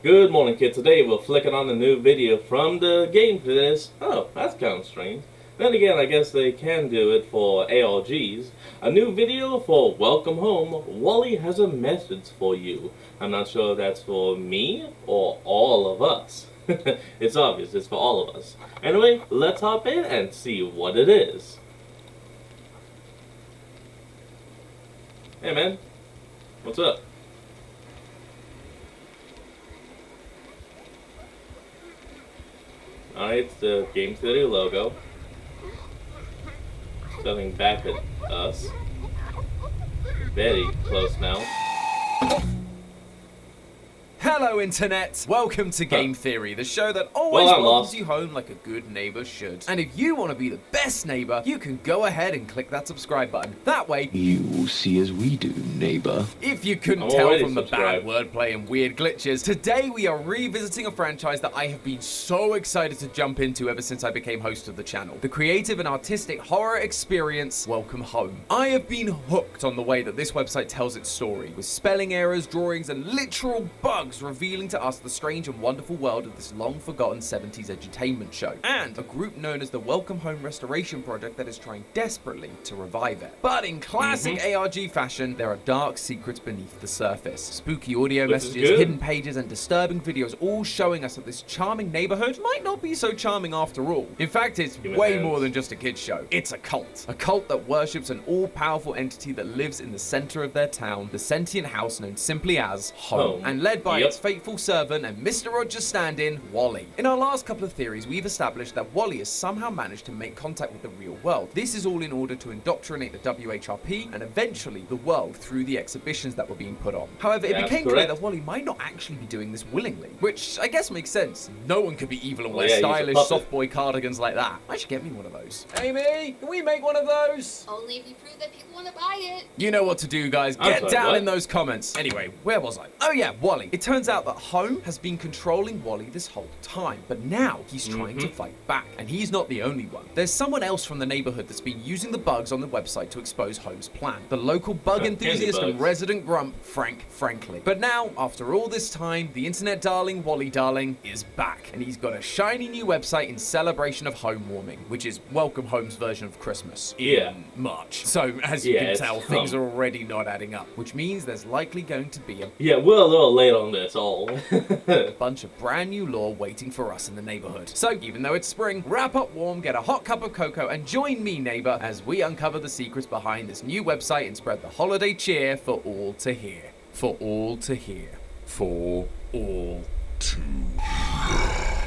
Good morning, kids. Today we're flicking on a new video from the game for this. Oh, that's kind of strange. Then again, I guess they can do it for ARGs. A new video for Welcome Home. Wally has a message for you. I'm not sure if that's for me or all of us. It's obvious, it's for all of us. Anyway, let's hop in and see what it is. Hey man, what's up? Alright, it's the Game Theory logo. Stepping back at us. Very close now. Hello Internet! Welcome to Game Theory, the show that always welcomes you home like a good neighbor should. And if you want to be the best neighbor, you can go ahead and click that subscribe button. That way, you will see as we do, neighbor. If you couldn't tell from the bad wordplay and weird glitches, today we are revisiting a franchise that I have been so excited to jump into ever since I became host of the channel. The creative and artistic horror experience, Welcome Home. I have been hooked on the way that this website tells its story, with spelling errors, drawings, and literal bugs revealing to us the strange and wonderful world of this long-forgotten 70s edutainment show, and a group known as the Welcome Home Restoration Project that is trying desperately to revive it. But in classic ARG fashion, there are dark secrets beneath the surface. Spooky audio messages, hidden pages, and disturbing videos all showing us that this charming neighborhood might not be so charming after all. In fact, it's way more than just a kids show. It's a cult. A cult that worships an all-powerful entity that lives in the center of their town, the sentient house known simply as Home, and led by its faithful servant and Mr. Rogers' stand-in, Wally. In our last couple of theories, we've established that Wally has somehow managed to make contact with the real world. This is all in order to indoctrinate the WHRP and eventually the world through the exhibitions that were being put on. However, it became clear that Wally might not actually be doing this willingly, which I guess makes sense. No one could be evil and wear stylish soft boy cardigans like that. I should get me one of those. Amy, can we make one of those? Only if you prove that people want to buy it. You know what to do, guys. Get down in those comments. Anyway, where was I? Oh yeah, Wally. It turns out that Home has been controlling Wally this whole time, but now he's trying to fight back, and he's not the only one. There's someone else from the neighborhood that's been using the bugs on the website to expose Home's plan. The local bug enthusiast and resident grump, Frank Frankly. But now, after all this time, the internet darling, Wally darling, is back, and he's got a shiny new website in celebration of home warming, which is Welcome Home's version of Christmas in March. So, as you can tell, things are already not adding up, which means there's likely going to be a we're a little late on this all. bunch of brand new lore waiting for us in the neighborhood. So, even though it's spring, wrap up warm, get a hot cup of cocoa, and join me, neighbor, as we uncover the secrets behind this new website and spread the holiday cheer for all to hear. For all to hear. For all to hear.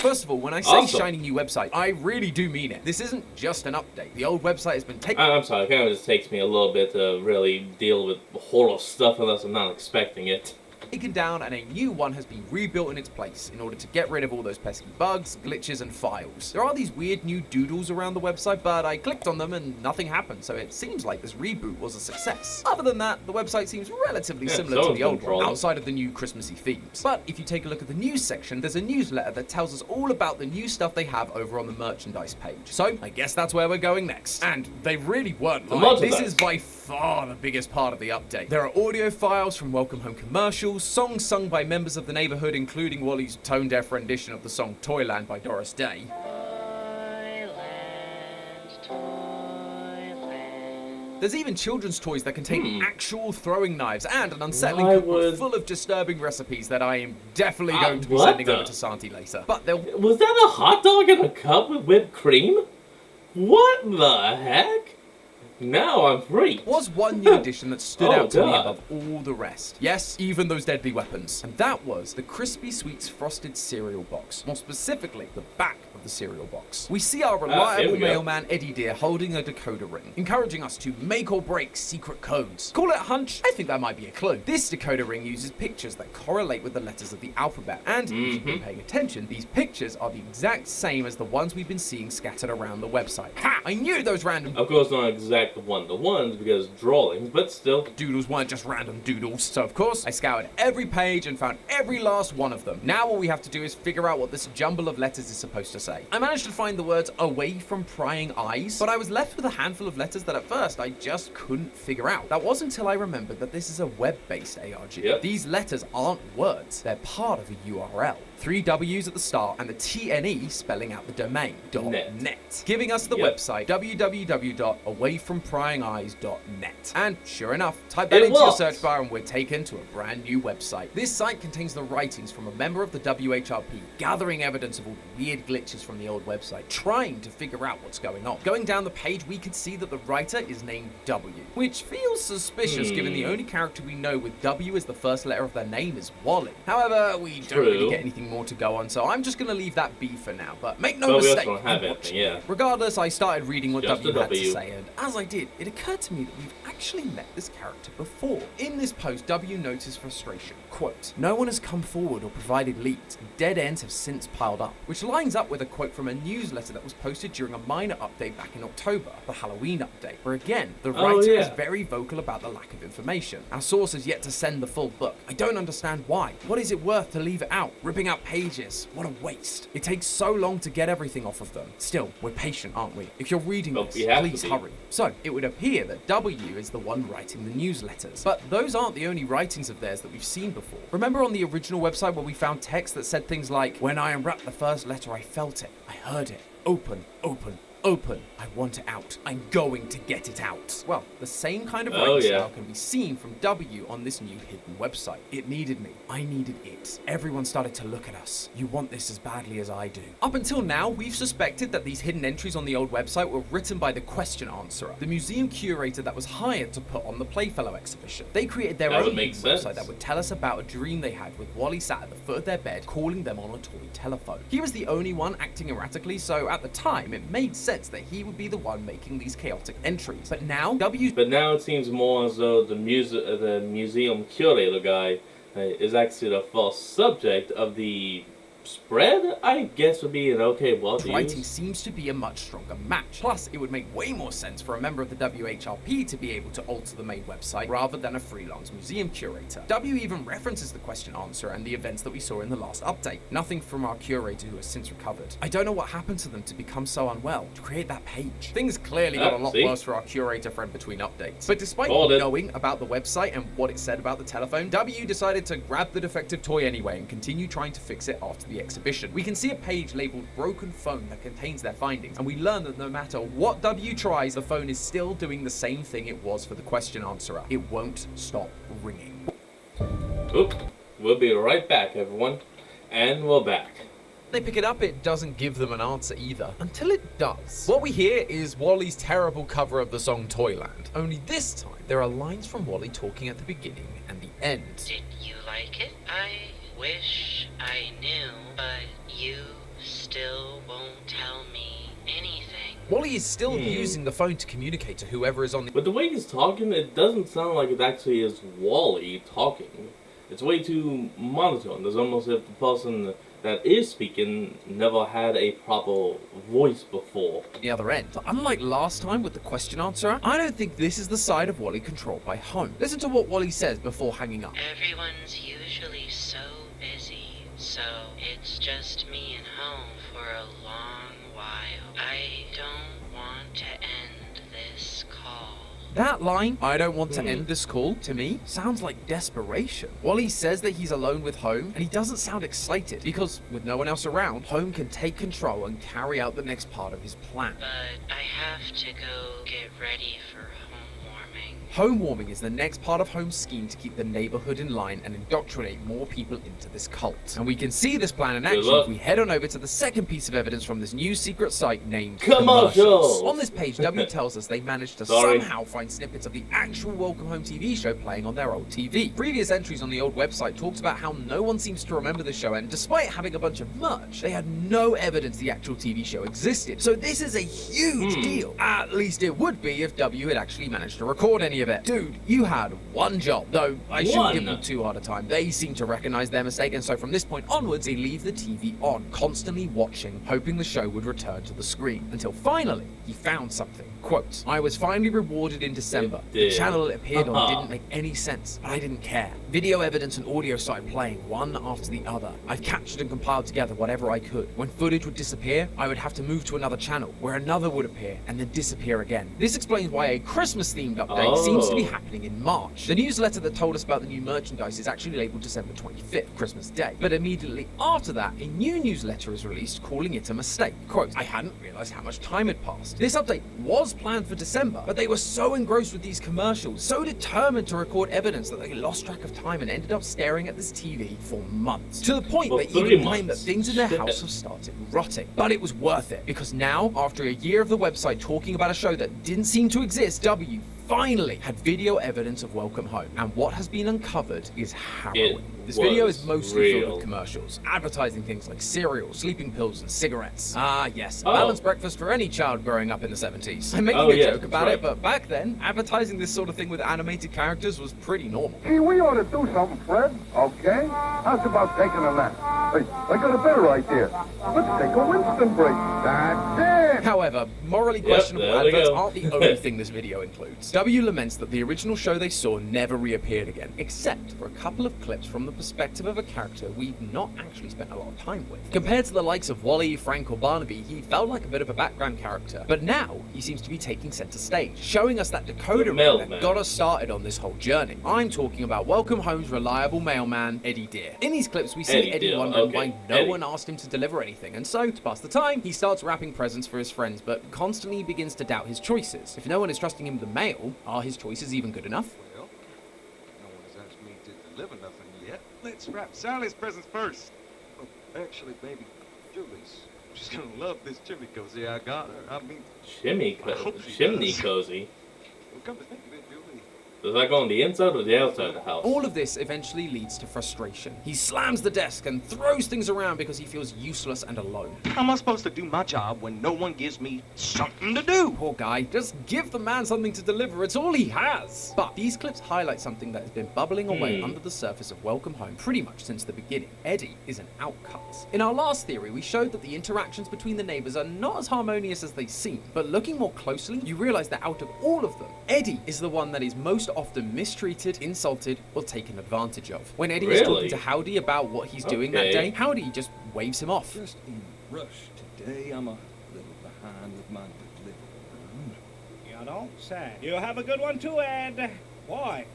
First of all, when I say shiny new website, I really do mean it. This isn't just an update. The old website has been taken... I'm sorry, it kind of just takes me a little bit to really deal with horror stuff unless I'm not expecting it. Taken down, and a new one has been rebuilt in its place in order to get rid of all those pesky bugs, glitches, and files. There are these weird new doodles around the website, but I clicked on them and nothing happened, so it seems like this reboot was a success. Other than that, the website seems relatively similar to the old one, outside of the new Christmassy themes. But if you take a look at the news section, there's a newsletter that tells us all about the new stuff they have over on the merchandise page. So, I guess that's where we're going next. And they really weren't lying. This is by far the biggest part of the update. There are audio files from Welcome Home commercials, songs sung by members of the neighborhood, including Wally's tone-deaf rendition of the song Toyland by Doris Day. There's even children's toys that contain actual throwing knives and an unsettling cookbook full of disturbing recipes that I am definitely going to be sending over to Santi later. But was that a hot dog in a cup with whipped cream? What the heck? Now I'm free. Was one new addition that stood out to me above all the rest. Yes, even those deadly weapons. And that was the Crispy Sweets frosted cereal box. More specifically, the back of the cereal box. We see our reliable mailman Eddie Deer holding a decoder ring, encouraging us to make or break secret codes. Call it a hunch? I think that might be a clue. This decoder ring uses pictures that correlate with the letters of the alphabet. And if you've been paying attention, these pictures are the exact same as the ones we've been seeing scattered around the website. Ha! I knew those random... Of course, not exact one-to-ones because drawings, but still. Doodles weren't just random doodles. So, of course, I scoured every page and found every last one of them. Now all we have to do is figure out what this jumble of letters is supposed to say. I managed to find the words away from prying eyes, but I was left with a handful of letters that at first I just couldn't figure out. That was until I remembered that this is a web-based ARG. Yep. These letters aren't words, they're part of a URL. 3 W's at the start and the TNE spelling out the domain, .net, giving us the website www.awayfrompryingeyes.net. And sure enough, type that into your search bar and we're taken to a brand new website. This site contains the writings from a member of the WHRP, gathering evidence of all the weird glitches from the old website, trying to figure out what's going on. Going down the page, we can see that the writer is named W, which feels suspicious given the only character we know with W as the first letter of their name is Wally. However, we don't really get anything more to go on, so I'm just going to leave that be for now. But make no mistake, regardless, I started reading what W had to say, and as I did, it occurred to me that we've actually met this character before. In this post, W notes his frustration. Quote, "No one has come forward or provided leads. Dead ends have since piled up," which lines up with a quote from a newsletter that was posted during a minor update back in October, the Halloween update, where again, the writer is very vocal about the lack of information. Our source has yet to send the full book. I don't understand why. What is it worth to leave it out? Ripping out pages. What a waste. It takes so long to get everything off of them. Still, we're patient, aren't we? If you're reading this, please hurry. So, it would appear that W is the one writing the newsletters. But those aren't the only writings of theirs that we've seen before. Remember on the original website where we found text that said things like, "When I unwrapped the first letter, I felt it. I heard it. Open, open, open. I want it out. I'm going to get it out." Well, the same kind of writing style can be seen from W on this new hidden website. It needed me. I needed it. Everyone started to look at us. You want this as badly as I do. Up until now, we've suspected that these hidden entries on the old website were written by the question answerer, the museum curator that was hired to put on the Playfellow exhibition. They created their own website that would tell us about a dream they had with Wally sat at the foot of their bed calling them on a toy telephone. He was the only one acting erratically, so at the time, it made sense that he would be the one making these chaotic entries. But now, But now it seems more as though the museum curator guy is actually the false subject of the spread, I guess, would be an okay word to use. Writing seems to be a much stronger match. Plus, it would make way more sense for a member of the WHRP to be able to alter the main website rather than a freelance museum curator. W even references the question answer and the events that we saw in the last update. Nothing from our curator who has since recovered. I don't know what happened to them to become so unwell, to create that page. Things clearly got a lot worse for our curator friend between updates. But despite knowing about the website and what it said about the telephone, W decided to grab the defective toy anyway and continue trying to fix it after the exhibition. We can see a page labeled broken phone that contains their findings, and we learn that no matter what W tries, the phone is still doing the same thing it was for the question answerer. It won't stop ringing. Oop. We'll be right back, everyone. And we're back. They pick it up, it doesn't give them an answer either. Until it does. What we hear is Wally's terrible cover of the song Toyland. Only this time, there are lines from Wally talking at the beginning and the end. Did you like it? I wish I knew, but you still won't tell me anything. Wally is still using the phone to communicate to whoever is on the... But the way he's talking, it doesn't sound like it actually is Wally talking. It's way too monotone. It's almost as if the person that is speaking never had a proper voice before. The other end. But unlike last time with the question answerer, I don't think this is the side of Wally controlled by Home. Listen to what Wally says before hanging up. Everyone's usually so busy, so it's just me and Home for a long while. I don't want to end this call. That line, "I don't want to end this call," to me, sounds like desperation. Wally says that he's alone with Home, and he doesn't sound excited, because with no one else around, Home can take control and carry out the next part of his plan. But I have to go get ready for home warming. Home warming is the next part of Home's scheme to keep the neighborhood in line and indoctrinate more people into this cult. And we can see this plan in action if we head on over to the second piece of evidence from this new secret site named Commercials. On this page, W tells us they managed to somehow find snippets of the actual Welcome Home TV show playing on their old TV. Previous entries on the old website talked about how no one seems to remember the show, and despite having a bunch of merch, they had no evidence the actual TV show existed. So this is a huge deal. At least it would be if W had actually managed to record any of of it. Dude, you had one job. Though, I shouldn't give One? them too hard a time. They seem to recognize their mistake, and so from this point onwards, they leave the TV on, constantly watching, hoping the show would return to the screen. Until finally, he found something. Quote, "I was finally rewarded in December. The channel it appeared on didn't make any sense, but I didn't care. Video evidence and audio started playing one after the other. I've captured and compiled together whatever I could. When footage would disappear, I would have to move to another channel, where another would appear, and then disappear again. This explains why a Christmas-themed update seems to be happening in March. The newsletter that told us about the new merchandise is actually labeled December 25th, Christmas Day. But immediately after that, a new newsletter is released calling it a mistake. Quote, I hadn't realized how much time had passed. This update was planned for December, but they were so engrossed with these commercials, so determined to record evidence that they lost track of time and ended up staring at this TV for months. To the point For they 3 even claim that months. things in their house have started rotting. But it was worth it, because now, after a year of the website talking about a show that didn't seem to exist, W finally had video evidence of Welcome Home, and what has been uncovered is harrowing. This video is mostly filled with commercials, advertising things like cereal, sleeping pills, and cigarettes. Ah, yes, a balanced breakfast for any child growing up in the 70s. I'm making a joke about it, but back then, advertising this sort of thing with animated characters was pretty normal. Gee, we ought to do something, Fred. Okay? How's about taking a nap? Hey, I got a better idea. Let's take a Winston break. That's it! However, morally questionable adverts aren't the only thing this video includes. W laments that the original show they saw never reappeared again, except for a couple of clips from the perspective of a character we've not actually spent a lot of time with. Compared to the likes of Wally, Frank, or Barnaby, he felt like a bit of a background character, but now he seems to be taking center stage, showing us that Dakota that got us started on this whole journey. I'm talking about Welcome Home's reliable mailman, Eddie Deer. In these clips, we see Eddie wondering why no one asked him to deliver anything, and so, to pass the time, he starts wrapping presents for his friends, but constantly begins to doubt his choices. If no one is trusting him with the mail, are his choices even good enough? Well, no one has asked me to deliver nothing yet. Let's wrap Sally's presents first. Oh, actually, baby, Julie's. She's gonna love this chimney cozy I got her. I mean, chimney cozy. Well, come to think of it, Julie. Does that go on the inside or the outside of the house? All of this eventually leads to frustration. He slams the desk and throws things around because he feels useless and alone. How am I supposed to do my job when no one gives me something to do? Poor guy, just give the man something to deliver, it's all he has. But these clips highlight something that has been bubbling away under the surface of Welcome Home pretty much since the beginning. Eddie is an outcast. In our last theory, we showed that the interactions between the neighbors are not as harmonious as they seem, but looking more closely, you realize that out of all of them, Eddie is the one that is most often mistreated, insulted, or taken advantage of. When Eddie is talking to Howdy about what he's doing that day, Howdy just waves him off. Just in a rush today. I'm a little behind with my delivery. You don't say. You have a good one too, Ed. Boy,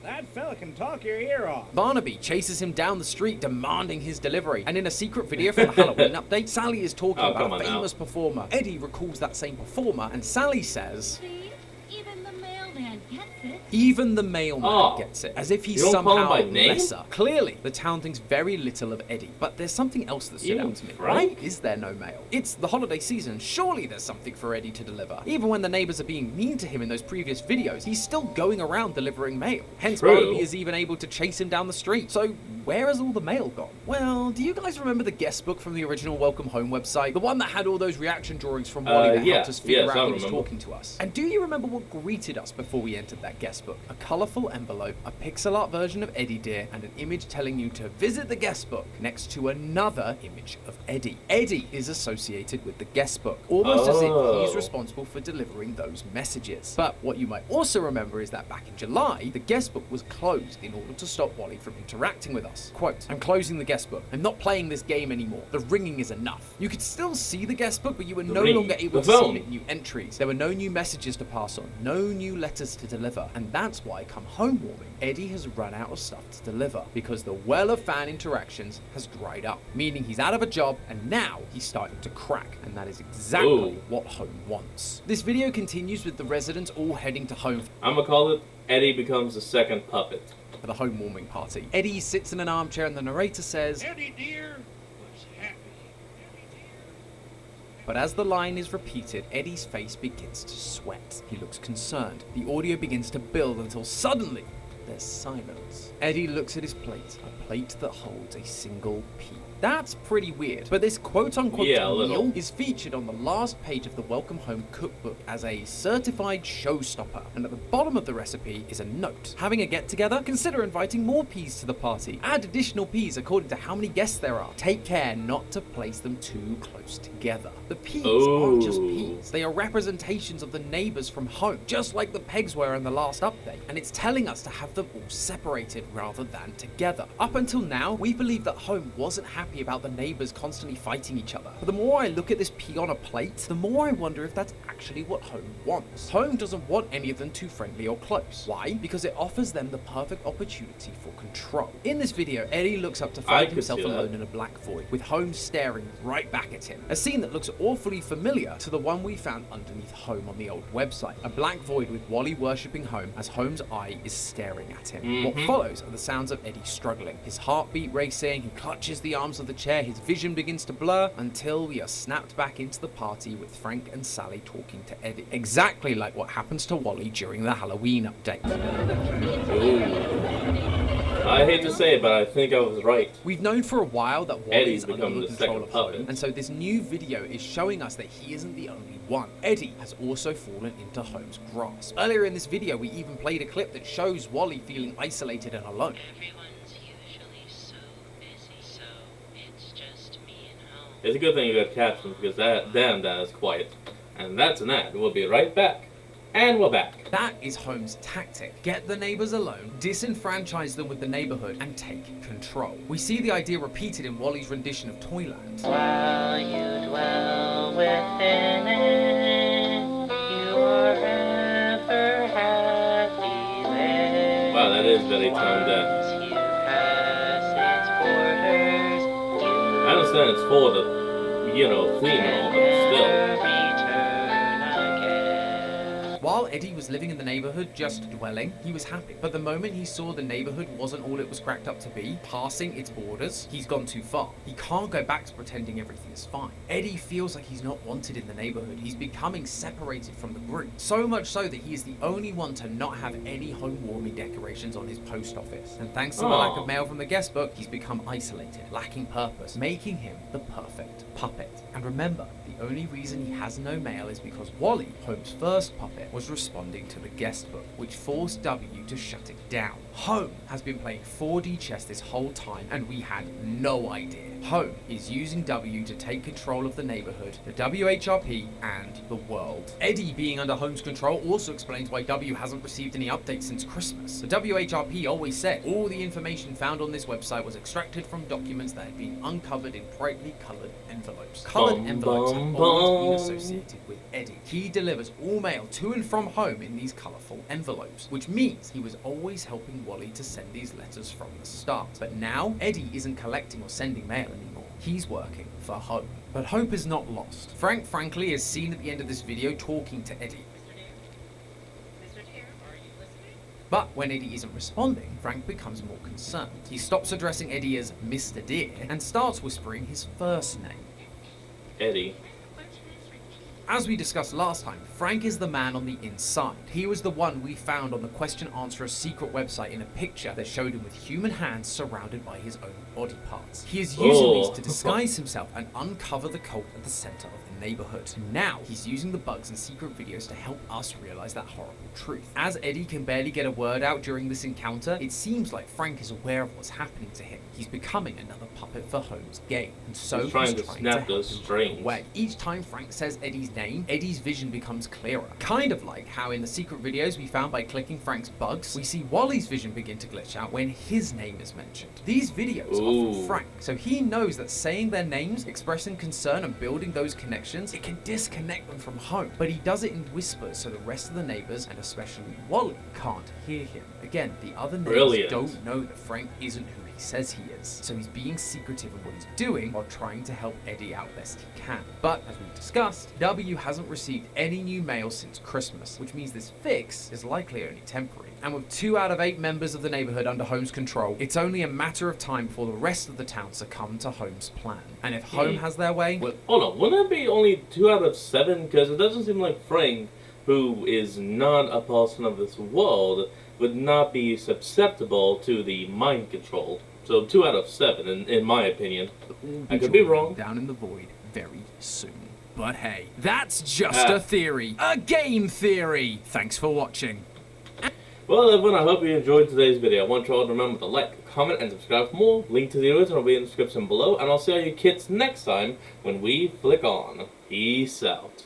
that fella can talk your ear off. Barnaby chases him down the street demanding his delivery, and in a secret video from the Halloween update, Sally is talking about a famous performer. Eddie recalls that same performer, and Sally says, Please, even the mailman gets it. even the mailman gets it, as if he's somehow lesser. Clearly, the town thinks very little of Eddie, but there's something else that stood out to me. Why is there no mail? It's the holiday season, surely there's something for Eddie to deliver. Even when the neighbors are being mean to him in those previous videos, he's still going around delivering mail. Hence, Barnaby is even able to chase him down the street. So, where has all the mail gone? Well, do you guys remember the guest book from the original Welcome Home website? The one that had all those reaction drawings from Wally that helped us figure out who was talking to us. And do you remember what greeted us before we entered that guest book? A colourful envelope, a pixel art version of Eddie Deer, and an image telling you to visit the guest book next to another image of Eddie. Eddie is associated with the guest book, almost as if he's responsible for delivering those messages. But what you might also remember is that back in July, the guest book was closed in order to stop Wally from interacting with us. Quote, I'm closing the guest book. I'm not playing this game anymore. The ringing is enough. You could still see the guest book, but you were no longer able to submit new entries. There were no new messages to pass on, no new letters to deliver, and that's why come home warming, Eddie has run out of stuff to deliver because the well of fan interactions has dried up, meaning he's out of a job and now he's starting to crack, and that is exactly what home wants. This video continues with the residents all heading to home. I'm gonna call it Eddie becomes the second puppet. For the home warming party. Eddie sits in an armchair and the narrator says, Eddie Deer was happy. But as the line is repeated, Eddie's face begins to sweat. He looks concerned. The audio begins to build until suddenly there's silence. Eddie looks at his plate, a plate that holds a single pea. That's pretty weird. But this quote-unquote little. meal is featured on the last page of the Welcome Home cookbook as a certified showstopper. And at the bottom of the recipe is a note. Having a get-together? Consider inviting more peas to the party. Add additional peas according to how many guests there are. Take care not to place them too close together. The peas aren't just peas. They are representations of the neighbors from home, just like the pegs were in the last update. And it's telling us to have them all separated rather than together. Up until now, we believe that Home wasn't happy about the neighbors constantly fighting each other. But the more I look at this pea on a plate, the more I wonder if that's actually what Home wants. Home doesn't want any of them too friendly or close. Why? Because it offers them the perfect opportunity for control. In this video, Eddie looks up to find himself alone in a black void, with Home staring right back at him. A scene that looks awfully familiar to the one we found underneath Home on the old website. A black void with Wally worshipping Home as Home's eye is staring at him. What follows are the sounds of Eddie struggling. His heartbeat racing, he clutches the arms of the chair, his vision begins to blur until we are snapped back into the party with Frank and Sally talking to Eddie. Exactly like what happens to Wally during the Halloween update. I hate to say it, but I think I was right. We've known for a while that Wally is under the control of puppet. Home, and so this new video is showing us that he isn't the only one. Eddie has also fallen into Home's grasp. Earlier in this video, we even played a clip that shows Wally feeling isolated and alone. Everyone's usually so busy, so it's just me and Home. It's a good thing you got captions because that is quiet. And that's an ad. We'll be right back. And we're back. That is Home's tactic. Get the neighbors alone, disenfranchise them with the neighborhood, and take control. We see the idea repeated in Wally's rendition of Toyland. While you dwell within it, you are ever happy there. Wow, that is very tone deaf. You pass its borders, I understand it's for the, theme and all, but still. While Eddie was living in the neighborhood, just dwelling, he was happy. But the moment he saw the neighborhood wasn't all it was cracked up to be, passing its borders, he's gone too far. He can't go back to pretending everything is fine. Eddie feels like he's not wanted in the neighborhood. He's becoming separated from the group. So much so that he is the only one to not have any home warming decorations on his post office. And thanks to the lack of mail from the guest book, he's become isolated, lacking purpose, making him the perfect puppet. And remember, the only reason he has no mail is because Wally, Home's first puppet, was responding to the guest book, which forced W to shut it down. Home has been playing 4D chess this whole time, and we had no idea. Home is using W to take control of the neighborhood, the WHRP, and the world. Eddie being under Home's control also explains why W hasn't received any updates since Christmas. The WHRP always said all the information found on this website was extracted from documents that had been uncovered in brightly colored envelopes. Colored envelopes have always been associated with Eddie. He delivers all mail to and from Home in these colorful envelopes, which means he was always helping Wally to send these letters from the start. But now, Eddie isn't collecting or sending mail anymore. He's working for Home. But hope is not lost. Frank frankly is seen at the end of this video talking to Eddie. But when Eddie isn't responding, Frank becomes more concerned. He stops addressing Eddie as Mr. Deer and starts whispering his first name. Eddie. As we discussed last time, Frank is the man on the inside. He was the one we found on the Question Answerer secret website in a picture that showed him with human hands surrounded by his own body parts. He is using these to disguise himself and uncover the cult at the center of the neighborhood. And now he's using the bugs and secret videos to help us realize that horrible truth. As Eddie can barely get a word out during this encounter, it seems like Frank is aware of what's happening to him. He's becoming another puppet for Home's game, and so he's trying to snap those strings away. Each time Frank says Eddie's name, Eddie's vision becomes clearer. Kind of like how in the secret videos we found by clicking Frank's bugs, we see Wally's vision begin to glitch out when his name is mentioned. These videos are from Frank, so he knows that saying their names, expressing concern and building those connections, it can disconnect them from Home. But he does it in whispers so the rest of the neighbors, and especially Wally, can't hear him. Again, the other neighbors don't know that Frank isn't who he says he is, so he's being secretive in what he's doing while trying to help Eddie out best he can. But as we've discussed, W hasn't received any new mail since Christmas, which means this fix is likely only temporary. And with 2 out of 8 members of the neighborhood under Home's control, it's only a matter of time before the rest of the town succumb to Home's plan. And if Home has their way... Well, hold on, wouldn't it be only 2 out of 7? Because it doesn't seem like Frank, who is not a person of this world, would not be susceptible to the mind control So 2 out of 7, in my opinion. I could be joining wrong. Down in the void very soon. But hey, that's just a theory. A game theory. Thanks for watching. Well, everyone, I hope you enjoyed today's video. I want you all to remember to like, comment, and subscribe for more. Link to the original will be in the description below, and I'll see all you kids next time when we flick on. Peace out.